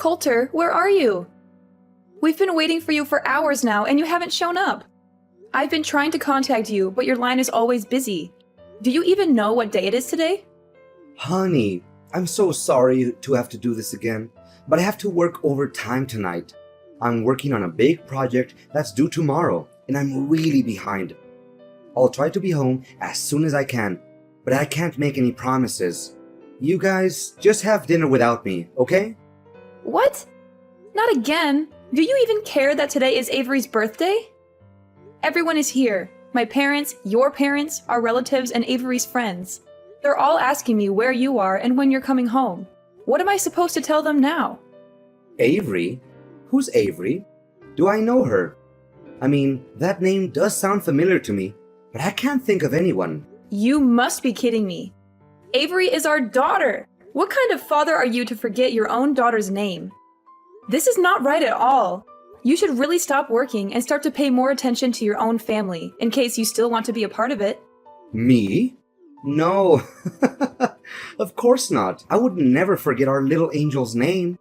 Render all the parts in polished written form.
Coulter, where are you? We've been waiting for you for hours now and you haven't shown up. I've been trying to contact you, but your line is always busy. Do you even know what day it is today? Honey, I'm so sorry to have to do this again, but I have to work overtime tonight. I'm working on a big project that's due tomorrow, and I'm really behind. I'll try to be home as soon as I can, but I can't make any promises. You guys just have dinner without me, okay? What? Not again. Do you even care that today is Avery's birthday? Everyone is here. My parents, your parents, our relatives, and Avery's friends. They're all asking me where you are and when you're coming home. What am I supposed to tell them now? Avery? Who's Avery? Do I know her? I mean, that name does sound familiar to me, but I can't think of anyone. You must be kidding me. Avery is our daughter. What kind of father are you to forget your own daughter's name? This is not right at all. You should really stop working and start to pay more attention to your own family, in case you still want to be a part of it. Me? No. Of course not. I would never forget our little angel's name.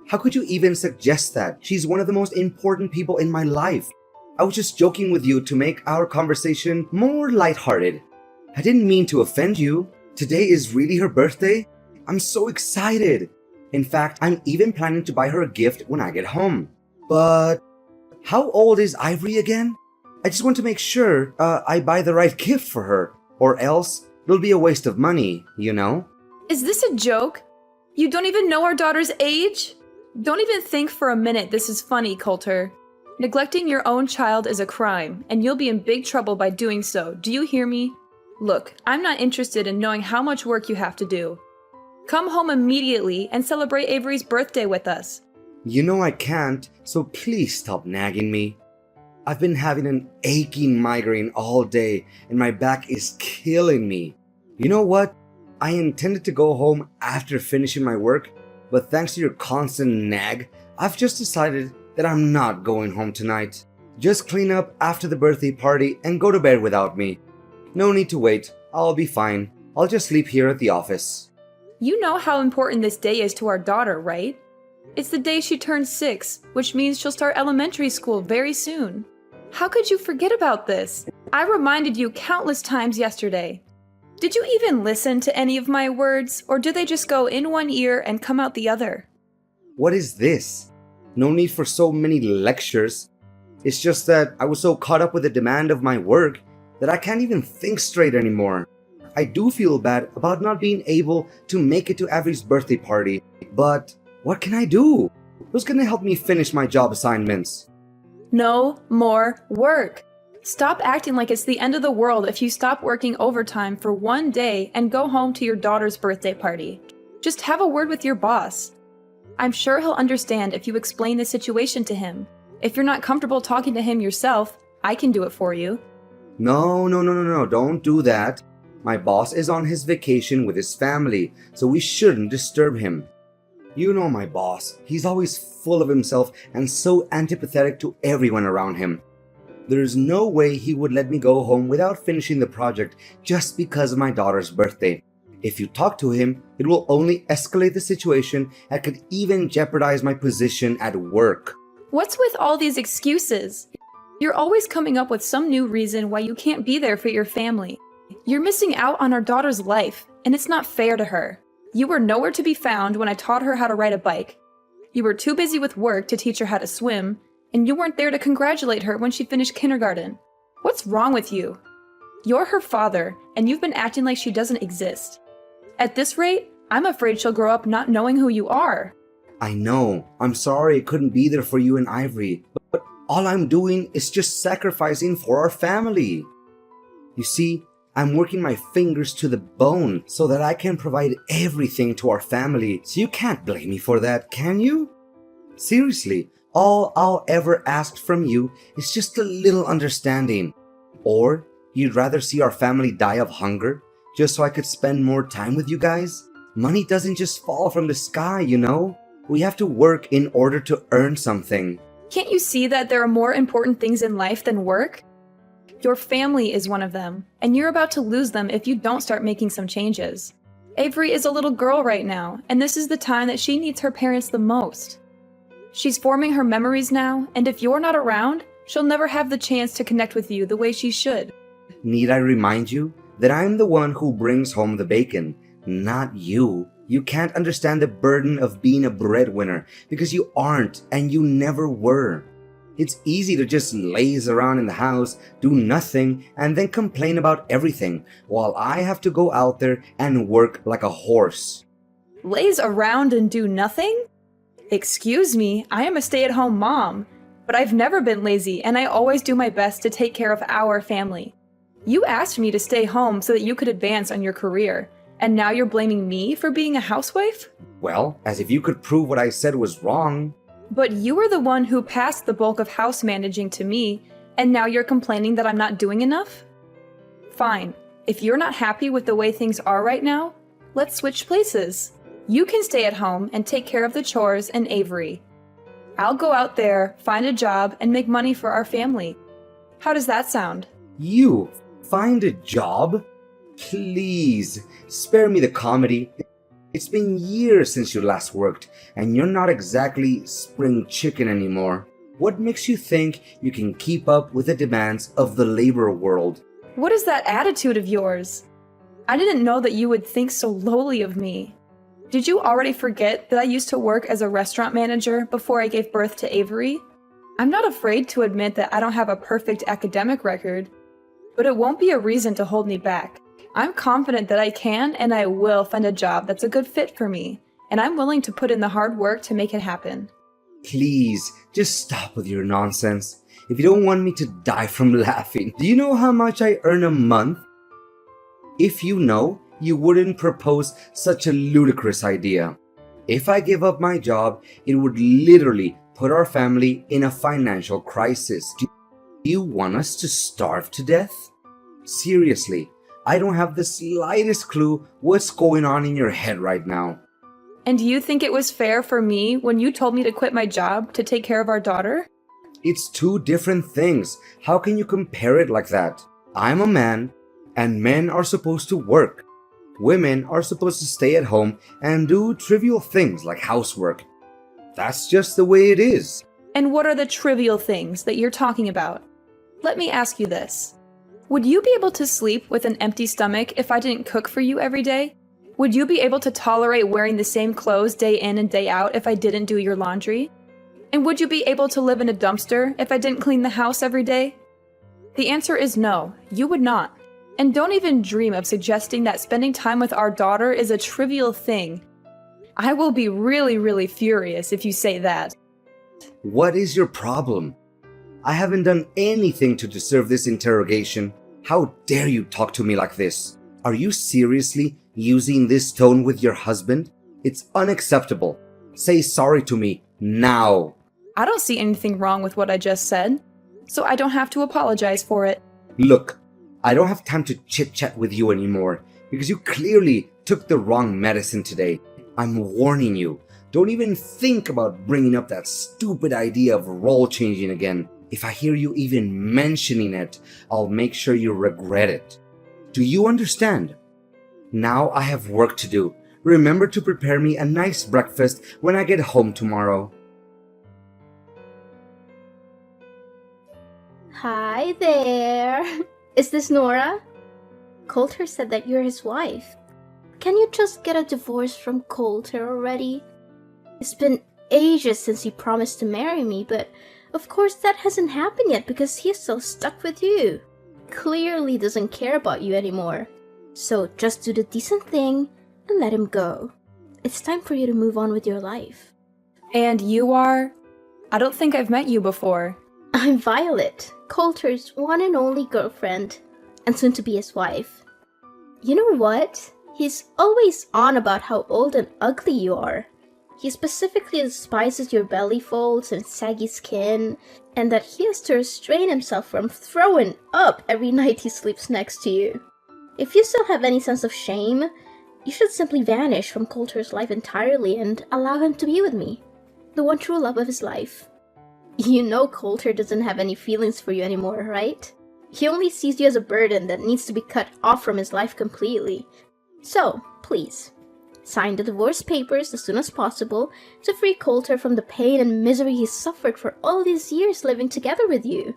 How could you even suggest that? She's one of the most important people in my life. I was just joking with you to make our conversation more lighthearted. I didn't mean to offend you. Today is really her birthday. I'm so excited. In fact, I'm even planning to buy her a gift when I get home. But how old is Ivory again? I just want to make sure I buy the right gift for her, or else it'll be a waste of money, you know? Is this a joke? You don't even know our daughter's age? Don't even think for a minute this is funny, Coulter. Neglecting your own child is a crime, and you'll be in big trouble by doing so. Do you hear me? Look, I'm not interested in knowing how much work you have to do. Come home immediately and celebrate Avery's birthday with us. You know I can't, so please stop nagging me. I've been having an aching migraine all day, and my back is killing me. You know what? I intended to go home after finishing my work, but thanks to your constant nag, I've just decided that I'm not going home tonight. Just clean up after the birthday party and go to bed without me. No need to wait. I'll be fine. I'll just sleep here at the office. You know how important this day is to our daughter, right? It's the day she turns 6, which means she'll start elementary school very soon. How could you forget about this? I reminded you countless times yesterday. Did you even listen to any of my words, or do they just go in one ear and come out the other? What is this? No need for so many lectures. It's just that I was so caught up with the demand of my work that I can't even think straight anymore. I do feel bad about not being able to make it to Avery's birthday party, but what can I do? Who's gonna help me finish my job assignments? No more work. Stop acting like it's the end of the world if you stop working overtime for one day and go home to your daughter's birthday party. Just have a word with your boss. I'm sure he'll understand if you explain the situation to him. If you're not comfortable talking to him yourself, I can do it for you. No, don't do that. My boss is on his vacation with his family, so we shouldn't disturb him. You know my boss, he's always full of himself and so antipathetic to everyone around him. There's no way he would let me go home without finishing the project just because of my daughter's birthday. If you talk to him, it will only escalate the situation and could even jeopardize my position at work. What's with all these excuses? You're always coming up with some new reason why you can't be there for your family. You're missing out on our daughter's life, and it's not fair to her. You were nowhere to be found when I taught her how to ride a bike. You were too busy with work to teach her how to swim, and you weren't there to congratulate her when she finished kindergarten. What's wrong with you? You're her father, and you've been acting like she doesn't exist. At this rate, I'm afraid she'll grow up not knowing who you are. I know. I'm sorry I couldn't be there for you and Ivory, but all I'm doing is just sacrificing for our family. You see, I'm working my fingers to the bone so that I can provide everything to our family, so you can't blame me for that, can you? Seriously, all I'll ever ask from you is just a little understanding. Or you'd rather see our family die of hunger just so I could spend more time with you guys? Money doesn't just fall from the sky, you know? We have to work in order to earn something. Can't you see that there are more important things in life than work? Your family is one of them, and you're about to lose them if you don't start making some changes. Avery is a little girl right now, and this is the time that she needs her parents the most. She's forming her memories now, and if you're not around, she'll never have the chance to connect with you the way she should. Need I remind you that I'm the one who brings home the bacon, not you? You can't understand the burden of being a breadwinner because you aren't and you never were. It's easy to just laze around in the house, do nothing, and then complain about everything, while I have to go out there and work like a horse. Laze around and do nothing? Excuse me, I am a stay-at-home mom, but I've never been lazy and I always do my best to take care of our family. You asked me to stay home so that you could advance on your career, and now you're blaming me for being a housewife? Well, as if you could prove what I said was wrong. But you were the one who passed the bulk of house managing to me, and now you're complaining that I'm not doing enough? Fine. If you're not happy with the way things are right now, let's switch places. You can stay at home and take care of the chores and Avery. I'll go out there, find a job, and make money for our family. How does that sound? You find a job? Please, spare me the comedy. It's been years since you last worked, and you're not exactly spring chicken anymore. What makes you think you can keep up with the demands of the labor world? What is that attitude of yours? I didn't know that you would think so lowly of me. Did you already forget that I used to work as a restaurant manager before I gave birth to Avery? I'm not afraid to admit that I don't have a perfect academic record, but it won't be a reason to hold me back. I'm confident that I can and I will find a job that's a good fit for me, and I'm willing to put in the hard work to make it happen. Please, just stop with your nonsense. If you don't want me to die from laughing, do you know how much I earn a month? If you know, you wouldn't propose such a ludicrous idea. If I give up my job, it would literally put our family in a financial crisis. Do you want us to starve to death? Seriously, I don't have the slightest clue what's going on in your head right now. And do you think it was fair for me when you told me to quit my job to take care of our daughter? It's two different things. How can you compare it like that? I'm a man, and men are supposed to work. Women are supposed to stay at home and do trivial things like housework. That's just the way it is. And what are the trivial things that you're talking about? Let me ask you this. Would you be able to sleep with an empty stomach if I didn't cook for you every day? Would you be able to tolerate wearing the same clothes day in and day out if I didn't do your laundry? And would you be able to live in a dumpster if I didn't clean the house every day? The answer is no, you would not. And don't even dream of suggesting that spending time with our daughter is a trivial thing. I will be really, really furious if you say that. What is your problem? I haven't done anything to deserve this interrogation. How dare you talk to me like this? Are you seriously using this tone with your husband? It's unacceptable. Say sorry to me now. I don't see anything wrong with what I just said, so I don't have to apologize for it. Look, I don't have time to chit-chat with you anymore because you clearly took the wrong medicine today. I'm warning you. Don't even think about bringing up that stupid idea of role changing again. If I hear you even mentioning it, I'll make sure you regret it. Do you understand? Now I have work to do. Remember to prepare me a nice breakfast when I get home tomorrow. Hi there. Is this Nora? Coulter said that you're his wife. Can you just get a divorce from Coulter already? It's been ages since he promised to marry me, but of course that hasn't happened yet because he's so stuck with you. Clearly doesn't care about you anymore. So just do the decent thing and let him go. It's time for you to move on with your life. And you are? I don't think I've met you before. I'm Violet, Coulter's one and only girlfriend, and soon to be his wife. You know what? He's always on about how old and ugly you are. He specifically despises your belly folds and saggy skin, and that he has to restrain himself from throwing up every night he sleeps next to you. If you still have any sense of shame, you should simply vanish from Coulter's life entirely and allow him to be with me, the one true love of his life. You know Coulter doesn't have any feelings for you anymore, right? He only sees you as a burden that needs to be cut off from his life completely. So, please, Sign the divorce papers as soon as possible to free Coulter from the pain and misery he's suffered for all these years living together with you.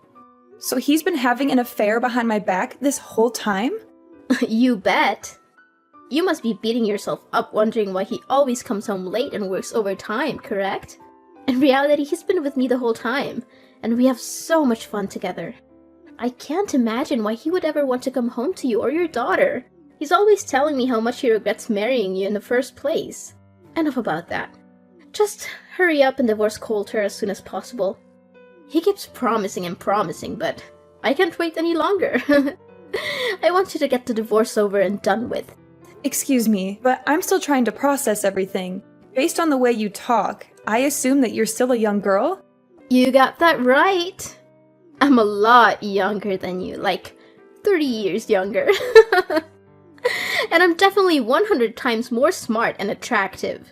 So he's been having an affair behind my back this whole time? You bet. You must be beating yourself up wondering why he always comes home late and works overtime, correct? In reality, he's been with me the whole time, and we have so much fun together. I can't imagine why he would ever want to come home to you or your daughter. He's always telling me how much he regrets marrying you in the first place. Enough about that. Just hurry up and divorce Coulter as soon as possible. He keeps promising and promising, but I can't wait any longer. I want you to get the divorce over and done with. Excuse me, but I'm still trying to process everything. Based on the way you talk, I assume that you're still a young girl? You got that right. I'm a lot younger than you, like 30 years younger. And I'm definitely 100 times more smart and attractive.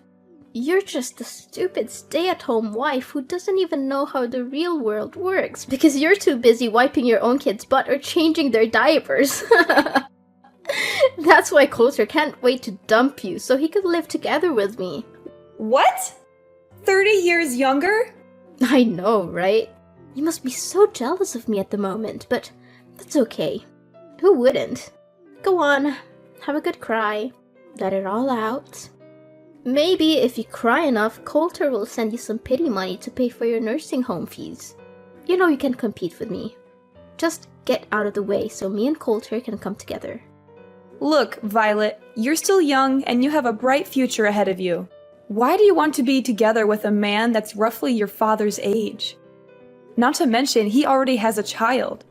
You're just a stupid stay-at-home wife who doesn't even know how the real world works because you're too busy wiping your own kid's butt or changing their diapers. That's why Coulter can't wait to dump you so he could live together with me. What? 30 years younger? I know, right? You must be so jealous of me at the moment, but that's okay. Who wouldn't? Go on, have a good cry. Let it all out. Maybe if you cry enough, Coulter will send you some pity money to pay for your nursing home fees. You know you can compete with me. Just get out of the way so me and Coulter can come together. Look, Violet, you're still young and you have a bright future ahead of you. Why do you want to be together with a man that's roughly your father's age? Not to mention, he already has a child.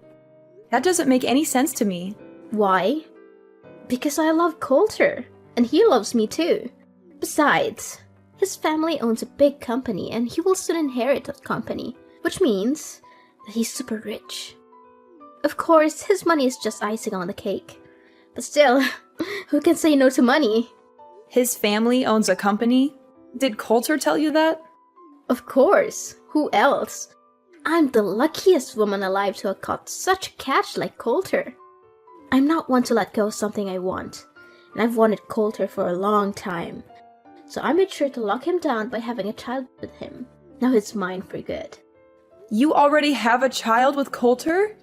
That doesn't make any sense to me. Why? Because I love Coulter, and he loves me too. Besides, his family owns a big company and he will soon inherit that company, which means that he's super rich. Of course, his money is just icing on the cake. But still, who can say no to money? His family owns a company? Did Coulter tell you that? Of course, who else? I'm the luckiest woman alive to have caught such a catch like Coulter. I'm not one to let go of something I want, and I've wanted Coulter for a long time. So I made sure to lock him down by having a child with him. Now he's mine for good. You already have a child with Coulter?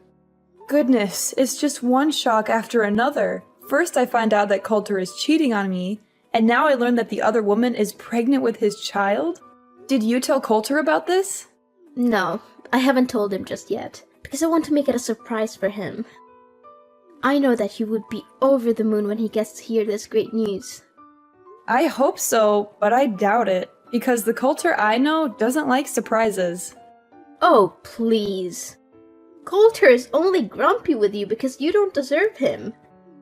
Goodness, it's just one shock after another. First I find out that Coulter is cheating on me, and now I learn that the other woman is pregnant with his child? Did you tell Coulter about this? No, I haven't told him just yet, because I want to make it a surprise for him. I know that he would be over the moon when he gets to hear this great news. I hope so, but I doubt it, because the Coulter I know doesn't like surprises. Oh, please. Coulter is only grumpy with you because you don't deserve him.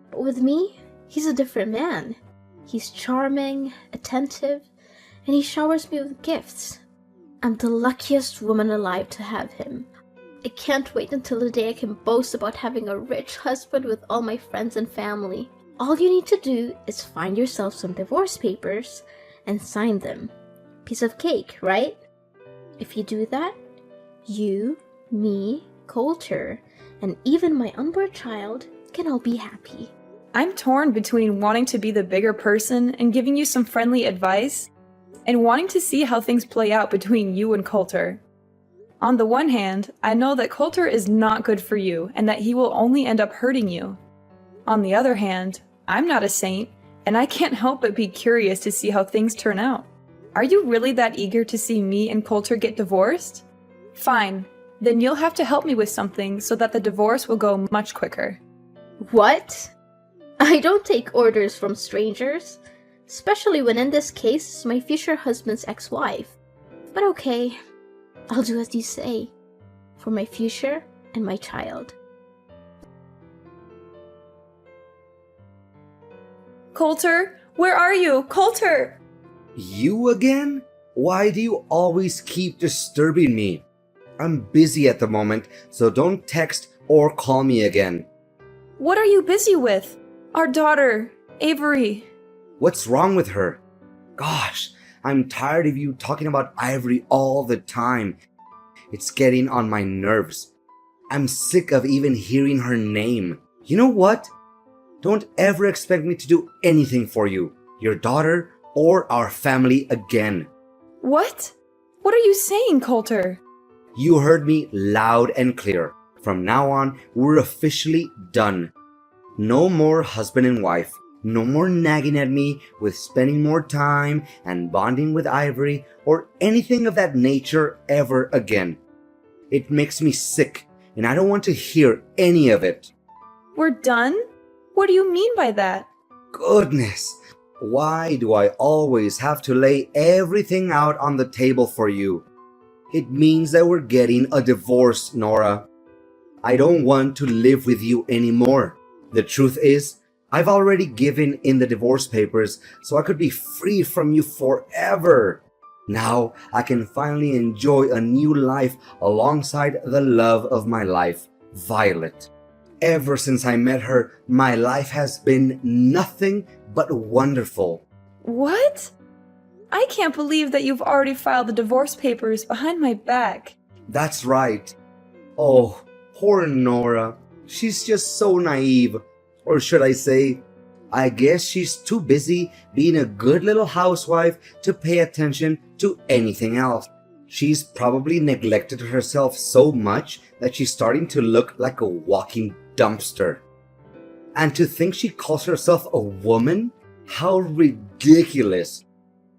But with me, he's a different man. He's charming, attentive, and he showers me with gifts. I'm the luckiest woman alive to have him. I can't wait until the day I can boast about having a rich husband with all my friends and family. All you need to do is find yourself some divorce papers and sign them. Piece of cake, right? If you do that, you, me, Coulter, and even my unborn child can all be happy. I'm torn between wanting to be the bigger person and giving you some friendly advice, and wanting to see how things play out between you and Coulter. On the one hand, I know that Coulter is not good for you and that he will only end up hurting you. On the other hand, I'm not a saint, and I can't help but be curious to see how things turn out. Are you really that eager to see me and Coulter get divorced? Fine, then you'll have to help me with something so that the divorce will go much quicker. What? I don't take orders from strangers, especially when in this case it's my future husband's ex-wife. But okay, I'll do as you say, for my future and my child. Coulter, where are you? Coulter! You again? Why do you always keep disturbing me? I'm busy at the moment, so don't text or call me again. What are you busy with? Our daughter, Avery. What's wrong with her? Gosh, I'm tired of you talking about Ivory all the time. It's getting on my nerves. I'm sick of even hearing her name. You know what? Don't ever expect me to do anything for you. Your daughter or our family again. What? What are you saying, Coulter? You heard me loud and clear. From now on, we're officially done. No more husband and wife. No more nagging at me with spending more time and bonding with Ivory or anything of that nature ever again. It makes me sick, and I don't want to hear any of it. We're done? What do you mean by that? Goodness, why do I always have to lay everything out on the table for you? It means that we're getting a divorce, Nora. I don't want to live with you anymore. The truth is, I've already given in the divorce papers so I could be free from you forever. Now I can finally enjoy a new life alongside the love of my life, Violet. Ever since I met her, my life has been nothing but wonderful. What? I can't believe that you've already filed the divorce papers behind my back. That's right. Oh, poor Nora. She's just so naive. Or should I say, I guess she's too busy being a good little housewife to pay attention to anything else. She's probably neglected herself so much that she's starting to look like a walking dumpster. And to think she calls herself a woman? How ridiculous.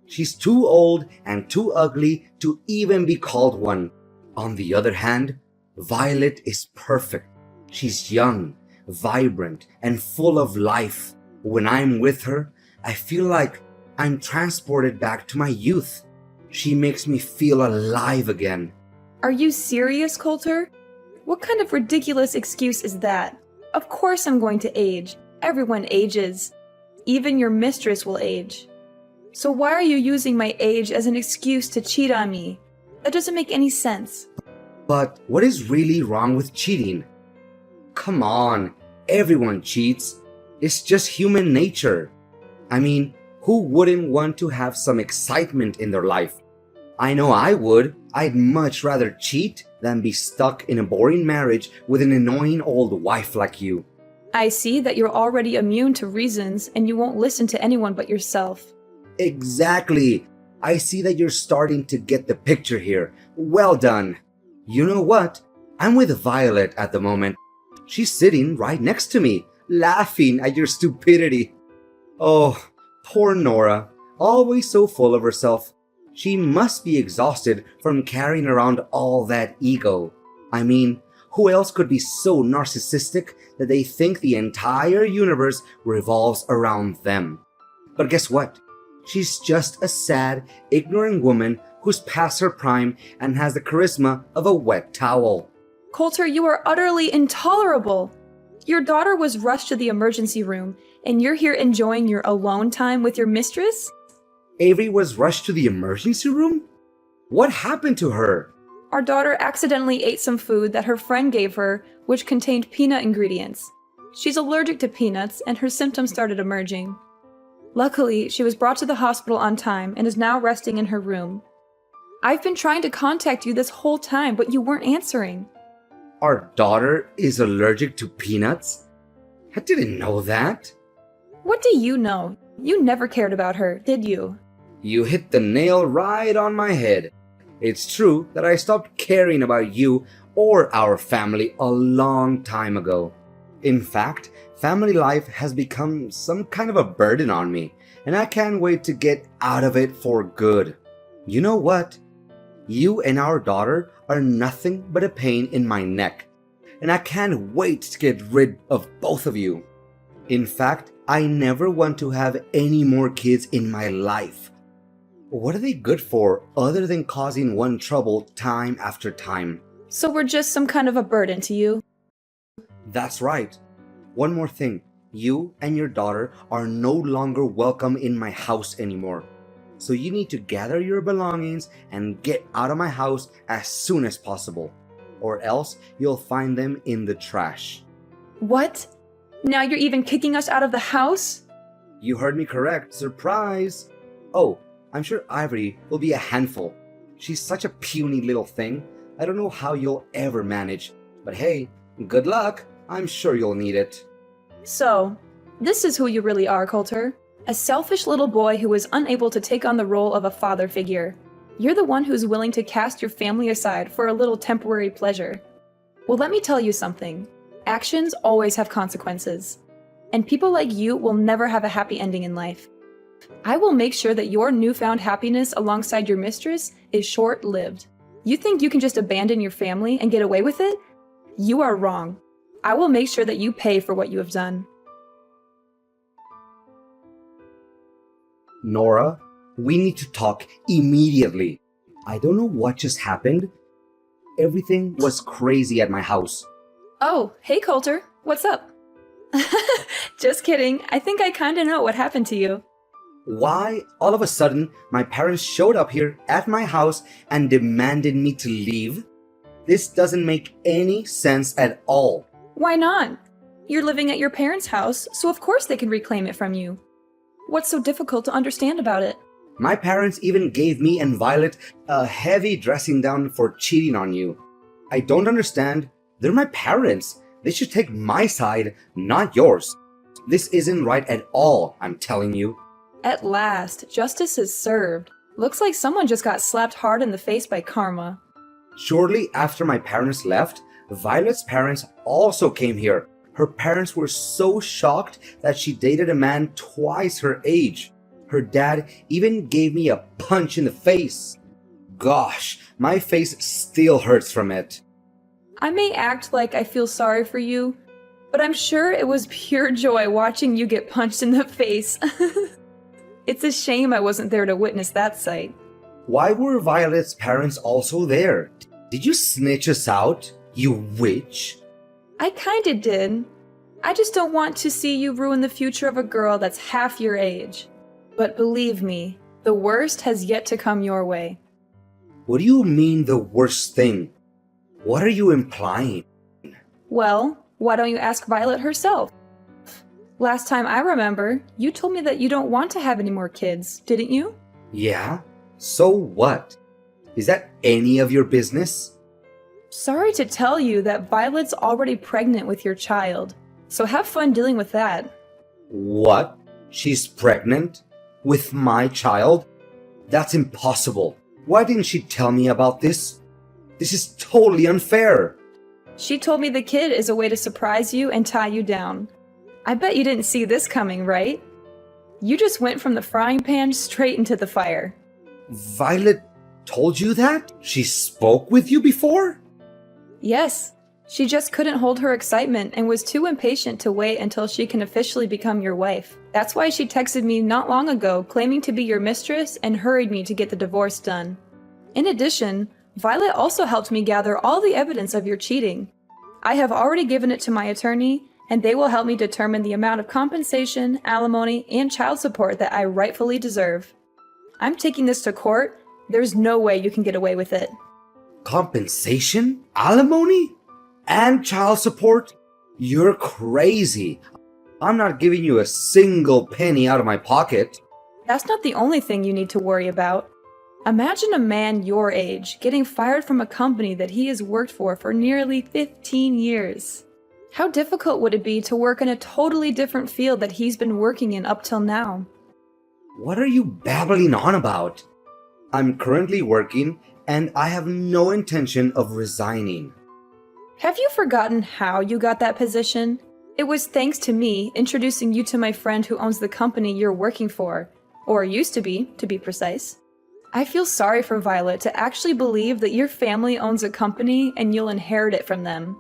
She's too old and too ugly to even be called one. On the other hand, Violet is perfect. She's young, vibrant, and full of life. When I'm with her, I feel like I'm transported back to my youth. She makes me feel alive again. Are you serious, Coulter? What kind of ridiculous excuse is that? Of course I'm going to age. Everyone ages. Even your mistress will age. So why are you using my age as an excuse to cheat on me? That doesn't make any sense. But what is really wrong with cheating? Come on, everyone cheats. It's just human nature. I mean, who wouldn't want to have some excitement in their life? I know I would. I'd much rather cheat than be stuck in a boring marriage with an annoying old wife like you. I see that you're already immune to reasons and you won't listen to anyone but yourself. Exactly. I see that you're starting to get the picture here. Well done. You know what? I'm with Violet at the moment. She's sitting right next to me, laughing at your stupidity. Oh, poor Nora. Always so full of herself. She must be exhausted from carrying around all that ego. I mean, who else could be so narcissistic that they think the entire universe revolves around them? But guess what? She's just a sad, ignorant woman who's past her prime and has the charisma of a wet towel. Coulter, you are utterly intolerable. Your daughter was rushed to the emergency room, and you're here enjoying your alone time with your mistress? Avery was rushed to the emergency room? What happened to her? Our daughter accidentally ate some food that her friend gave her, which contained peanut ingredients. She's allergic to peanuts, and her symptoms started emerging. Luckily, she was brought to the hospital on time and is now resting in her room. I've been trying to contact you this whole time, but you weren't answering. Our daughter is allergic to peanuts? I didn't know that. What do you know? You never cared about her, did you? You hit the nail right on my head. It's true that I stopped caring about you or our family a long time ago. In fact, family life has become some kind of a burden on me, and I can't wait to get out of it for good. You know what? You and our daughter are nothing but a pain in my neck, and I can't wait to get rid of both of you. In fact, I never want to have any more kids in my life. What are they good for other than causing one trouble time after time? So we're just some kind of a burden to you? That's right. One more thing. You and your daughter are no longer welcome in my house anymore. So you need to gather your belongings and get out of my house as soon as possible. Or else you'll find them in the trash. What? Now you're even kicking us out of the house? You heard me correct. Surprise! Oh, I'm sure Ivory will be a handful. She's such a puny little thing. I don't know how you'll ever manage. But hey, good luck. I'm sure you'll need it. So, this is who you really are, Coulter. A selfish little boy who was unable to take on the role of a father figure. You're the one who's willing to cast your family aside for a little temporary pleasure. Well, let me tell you something. Actions always have consequences. And people like you will never have a happy ending in life. I will make sure that your newfound happiness alongside your mistress is short-lived. You think you can just abandon your family and get away with it? You are wrong. I will make sure that you pay for what you have done. Nora, we need to talk immediately. I don't know what just happened. Everything was crazy at my house. Oh, hey Coulter, what's up? Just kidding, I think I kinda know what happened to you. Why, all of a sudden, my parents showed up here at my house and demanded me to leave? This doesn't make any sense at all. Why not? You're living at your parents' house, so of course they can reclaim it from you. What's so difficult to understand about it? My parents even gave me and Violet a heavy dressing down for cheating on you. I don't understand. They're my parents. They should take my side, not yours. This isn't right at all, I'm telling you. At last, justice is served. Looks like someone just got slapped hard in the face by karma. Shortly after my parents left, Violet's parents also came here. Her parents were so shocked that she dated a man twice her age. Her dad even gave me a punch in the face. Gosh, my face still hurts from it. I may act like I feel sorry for you, but I'm sure it was pure joy watching you get punched in the face. It's a shame I wasn't there to witness that sight. Why were Violet's parents also there? Did you snitch us out, you witch? I kinda did. I just don't want to see you ruin the future of a girl that's half your age. But believe me, the worst has yet to come your way. What do you mean the worst thing? What are you implying? Well, why don't you ask Violet herself? Last time I remember, you told me that you don't want to have any more kids, didn't you? Yeah? So what? Is that any of your business? Sorry to tell you that Violet's already pregnant with your child, so have fun dealing with that. What? She's pregnant? With my child? That's impossible. Why didn't she tell me about this? This is totally unfair. She told me the kid is a way to surprise you and tie you down. I bet you didn't see this coming, right? You just went from the frying pan straight into the fire. Violet told you that? She spoke with you before? Yes, she just couldn't hold her excitement and was too impatient to wait until she can officially become your wife. That's why she texted me not long ago claiming to be your mistress and hurried me to get the divorce done. In addition, Violet also helped me gather all the evidence of your cheating. I have already given it to my attorney, and they will help me determine the amount of compensation, alimony, and child support that I rightfully deserve. I'm taking this to court. There's no way you can get away with it. Compensation? Alimony? And child support? You're crazy. I'm not giving you a single penny out of my pocket. That's not the only thing you need to worry about. Imagine a man your age getting fired from a company that he has worked for nearly 15 years. How difficult would it be to work in a totally different field that he's been working in up till now? What are you babbling on about? I'm currently working and I have no intention of resigning. Have you forgotten how you got that position? It was thanks to me introducing you to my friend who owns the company you're working for, or used to be precise. I feel sorry for Violet to actually believe that your family owns a company and you'll inherit it from them.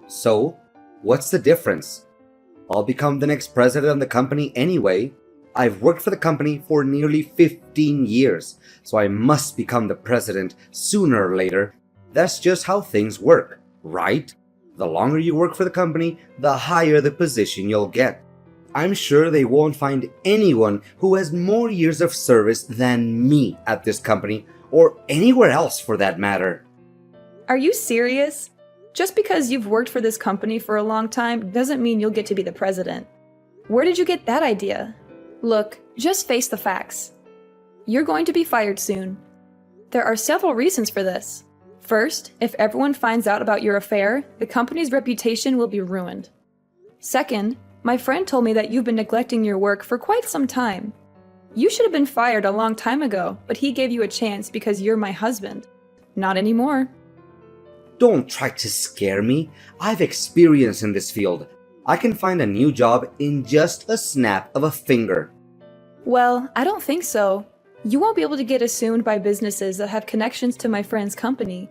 So, what's the difference? I'll become the next president of the company anyway. I've worked for the company for nearly 15 years, so I must become the president sooner or later. That's just how things work, right? The longer you work for the company, the higher the position you'll get. I'm sure they won't find anyone who has more years of service than me at this company, or anywhere else for that matter. Are you serious? Just because you've worked for this company for a long time doesn't mean you'll get to be the president. Where did you get that idea? Look, just face the facts. You're going to be fired soon. There are several reasons for this. First, if everyone finds out about your affair, the company's reputation will be ruined. Second, My friend told me that you've been neglecting your work for quite some time. You should have been fired a long time ago, but he gave you a chance because you're my husband. Not anymore. Don't try to scare me. I've experience in this field. I can find a new job in just a snap of a finger. Well, I don't think so. You won't be able to get assumed by businesses that have connections to my friend's company.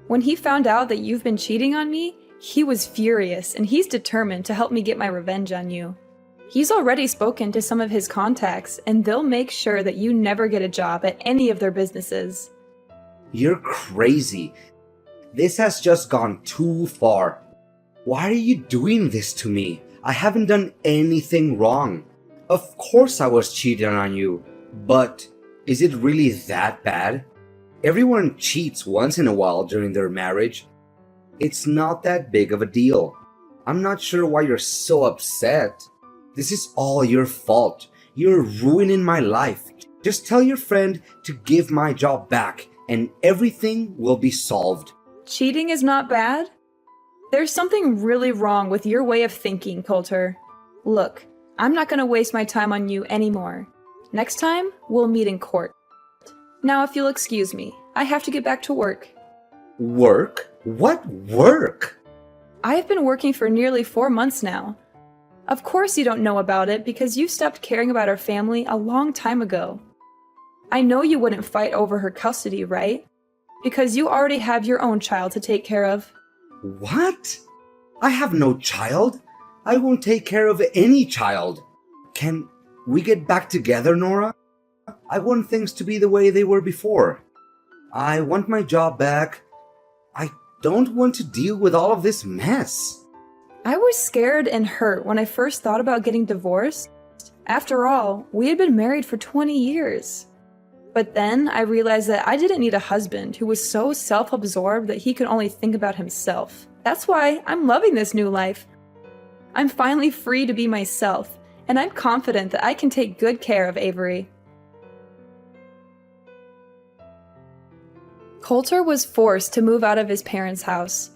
When he found out that you've been cheating on me, he was furious and he's determined to help me get my revenge on you. He's already spoken to some of his contacts and they'll make sure that you never get a job at any of their businesses. You're crazy. This has just gone too far. Why are you doing this to me? I haven't done anything wrong. Of course I was cheating on you, but is it really that bad? Everyone cheats once in a while during their marriage. It's not that big of a deal. I'm not sure why you're so upset. This is all your fault. You're ruining my life. Just tell your friend to give my job back and everything will be solved. Cheating is not bad? There's something really wrong with your way of thinking, Coulter. Look, I'm not going to waste my time on you anymore. Next time, we'll meet in court. Now, if you'll excuse me, I have to get back to work. Work? What work? I have been working for nearly 4 months now. Of course you don't know about it because you stopped caring about our family a long time ago. I know you wouldn't fight over her custody, right? Because you already have your own child to take care of. What? I have no child. I won't take care of any child. Can we get back together, Nora? I want things to be the way they were before. I want my job back. I don't want to deal with all of this mess. I was scared and hurt when I first thought about getting divorced. After all, we had been married for 20 years. But then I realized that I didn't need a husband who was so self-absorbed that he could only think about himself. That's why I'm loving this new life. I'm finally free to be myself, and I'm confident that I can take good care of Avery. Coulter was forced to move out of his parents' house.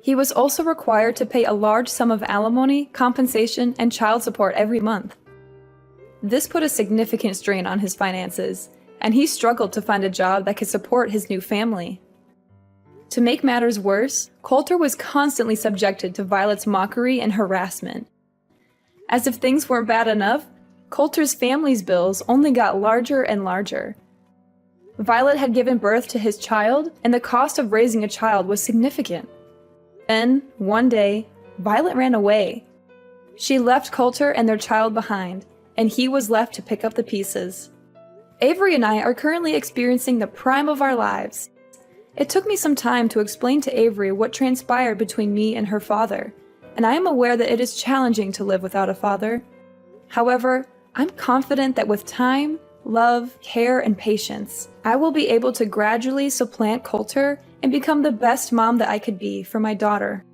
He was also required to pay a large sum of alimony, compensation, and child support every month. This put a significant strain on his finances, and he struggled to find a job that could support his new family. To make matters worse, Coulter was constantly subjected to Violet's mockery and harassment. As if things weren't bad enough, Coulter's family's bills only got larger and larger. Violet had given birth to his child, and the cost of raising a child was significant. Then, one day, Violet ran away. She left Coulter and their child behind, and he was left to pick up the pieces. Avery and I are currently experiencing the prime of our lives. It took me some time to explain to Avery what transpired between me and her father, and I am aware that it is challenging to live without a father. However, I'm confident that with time, love, care, and patience, I will be able to gradually supplant Coulter and become the best mom that I could be for my daughter.